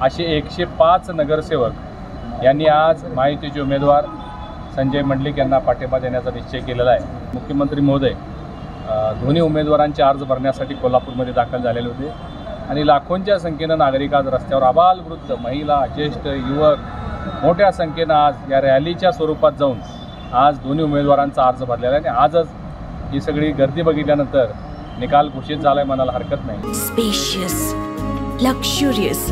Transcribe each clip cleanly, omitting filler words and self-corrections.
असे 105 नगरसेवक यांनी आज महायुतीचे उमेदवार संजय मंडलिक यांना पाठिंबा देण्याचा निश्चय केलेला आहे। मुख्यमंत्री महोदय दोन्ही उमेदवारांचे अर्ज भरण्यासाठी कोल्हापूरमध्ये दाखल झालेले होते आणि लाखोंच्या संख्येनं नागरिक आज रस्त्यावर आबालवृद्ध, महिला, ज्येष्ठ, युवक मोठ्या संख्येनं आज या रॅलीच्या स्वरूपात जाऊन आज दोन्ही उमेदवारांचा अर्ज भरलेला आहे आणि आजच ही सगळी गर्दी बघितल्यानंतर निकाल घोषित झालाय म्हणायला हरकत नाही। स्पेशियस, लक्झुरियस,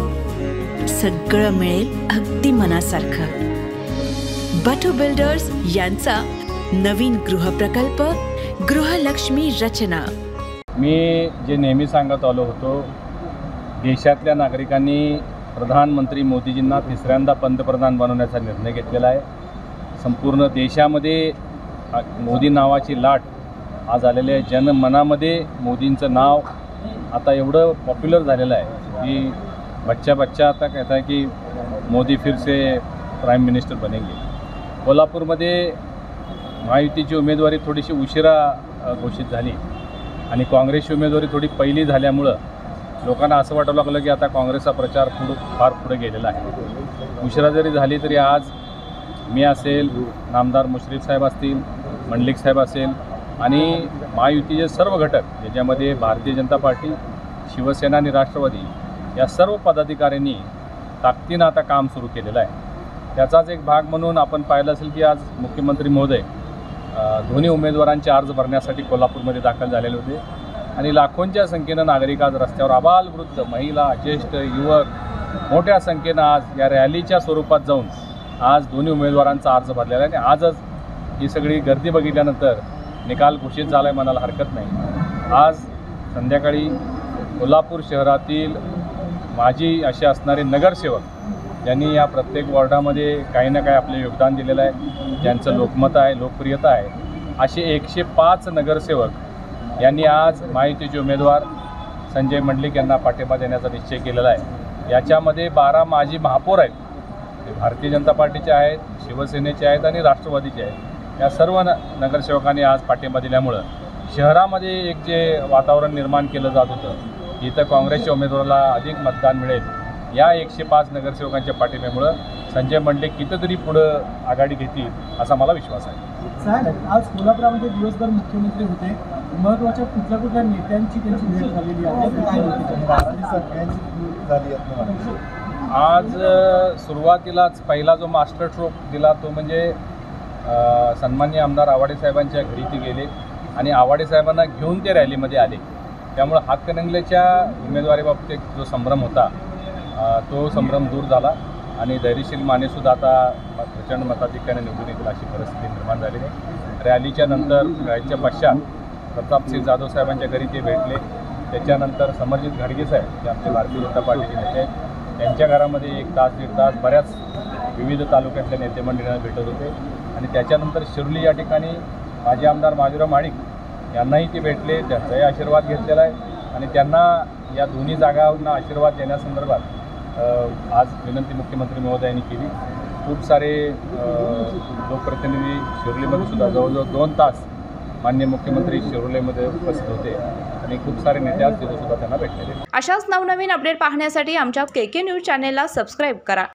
सगळं मिळेल अगदी मनासारखं। बटू बिल्डर्स यांचा नवीन गृहप्रकल्प गृहलक्ष्मी रचना। मी जे नेहमी सांगत आलो होतो, देशातल्या नागरिकांनी प्रधानमंत्री मोदीजींना तिसऱ्यांदा पंतप्रधान बनवण्याचा निर्णय घेतलेला आहे। संपूर्ण देशामध्ये मोदी नावाची लाट आज आलेली आहे। जनमनामध्ये मोदींचं नाव आता एवढं पॉप्युलर झालेलं आहे की बच्चा आता कहता है की मोदी फिर से प्राइम मिनिस्टर बनेंगे। कोल्हापूरमध्ये महायुतीची उमेदवारी थोडीशी उशिरा घोषित झाली आणि काँग्रेसची उमेदवारी थोडी पहिली झाल्यामुळं लोकांना असं वाटू लागलं की आता काँग्रेसचा प्रचार फार पुढे गेलेला आहे। उशिरा जरी झाली तरी आज मी असेल, नामदार मुश्रीफ साहेब असतील, मंडलिक साहेब असेल आणि महायुतीचे सर्व घटक ज्याच्यामध्ये भारतीय जनता पार्टी, शिवसेना आणि राष्ट्रवादी या सर्व पदाधिकाऱ्यांनी ताकदीनं आता काम सुरू केलेलं आहे। त्याचाच एक भाग म्हणून आपण पाहिलं असेल की आज मुख्यमंत्री महोदय दोन्ही उमेदवारांचे अर्ज भरण्यासाठी कोल्हापूरमध्ये दाखल झालेले होते आणि लाखोंच्या संख्येनं नागरिक आज रस्त्यावर आबालवृद्ध, महिला, ज्येष्ठ, युवक मोठ्या संख्येनं आज या रॅलीच्या स्वरूपात जाऊन आज दोन्ही उमेदवारांचा अर्ज भरलेला आहे आणि आजच ही सगळी गर्दी बघितल्यानंतर निकाल घोषित झाला आहे म्हणायला हरकत नाही। आज संध्याकाळी कोल्हापूर शहरातील माजी असे असणारे नगरसेवक ज्यांनी या प्रत्येक वॉर्डामध्ये काही ना काही आपले योगदान दिलेलं आहे, ज्यांचं लोकमत आहे, लोकप्रियता आहे, असे 105 नगरसेवक यांनी आज महायुतीचे उमेदवार संजय मंडलिक यांना पाठिंबा देण्याचा निश्चय केलेला आहे। याच्यामध्ये 12 माजी महापौर आहेत, ते भारतीय जनता पार्टीचे आहेत, शिवसेनेचे आहेत आणि राष्ट्रवादीचे आहेत। या सर्व नगरसेवकांनी आज पाठिंबा दिल्यामुळं शहरामध्ये एक जे वातावरण निर्माण केलं जात होतं, इथं काँग्रेसच्या उमेदवाराला अधिक मतदान मिळेल, या 105 नगरसेवकांच्या पाठिंब्यामुळं संजय मंडलिक कितीतरी पुढं आघाडी घेतील असा मला विश्वास आहे। साहेब, आज कोल्हापुरामध्ये दिवसभर मुख्यमंत्री होते, महत्त्वाच्या कुठल्या नेत्यांची त्यांची भेट झालेली आहे, आज सुरुवातीलाच पहिला जो मास्टर स्ट्रोक दिला तो म्हणजे सन्माननीय आमदार आवाडे साहेबांच्या घरी ते गेले आणि आवाडे साहेबांना घेऊन ते रॅलीमध्ये आले। त्यामुळे हातकणंगलेच्या उमेदवारीबाबत एक जो संभ्रम होता तो संभ्रम दूर झाला आणि धैर्यशील मानेसुद्धा आता प्रचंड मताधिक्याने निवडून येतील अशी परिस्थिती निर्माण झाली आहे। रॅलीच्या नंतर रॅलीच्या पश्चात प्रतापसिंह जाधव साहेबांच्या घरी ते भेटले। त्याच्यानंतर समरजित घाडगे साहेब जे आमचे भारतीय जनता पार्टीचे नेते आहेत, त्यांच्या घरामध्ये 1 तास 1.5 तास बऱ्याच विविध तालुक्यातल्या नेतेमंडळींना भेटत होते आणि त्याच्यानंतर शिर्ली या ठिकाणी माजी आमदार माधुराव माडिक यांनाही ते भेटले, त्यांचाही आशीर्वाद घेतलेला आहे आणि त्यांना या दोन्ही जागांना आशीर्वाद देण्यासंदर्भात आज विनंती मुख्यमंत्री महोदयांनी केली। खूप सारे लोकप्रतिनिधी शिर्लीमध्ये सुद्धा जवळजवळ 2 तास माननीय मुख्यमंत्री शिर्लीमध्ये उपस्थित होते आणि खूप सारे नेते आज तिथे सुद्धा त्यांना भेटलेले। अशाच नवनवीन अपडेट पाहण्यासाठी आमच्या KK न्यूज चॅनेलला सबस्क्राईब करा।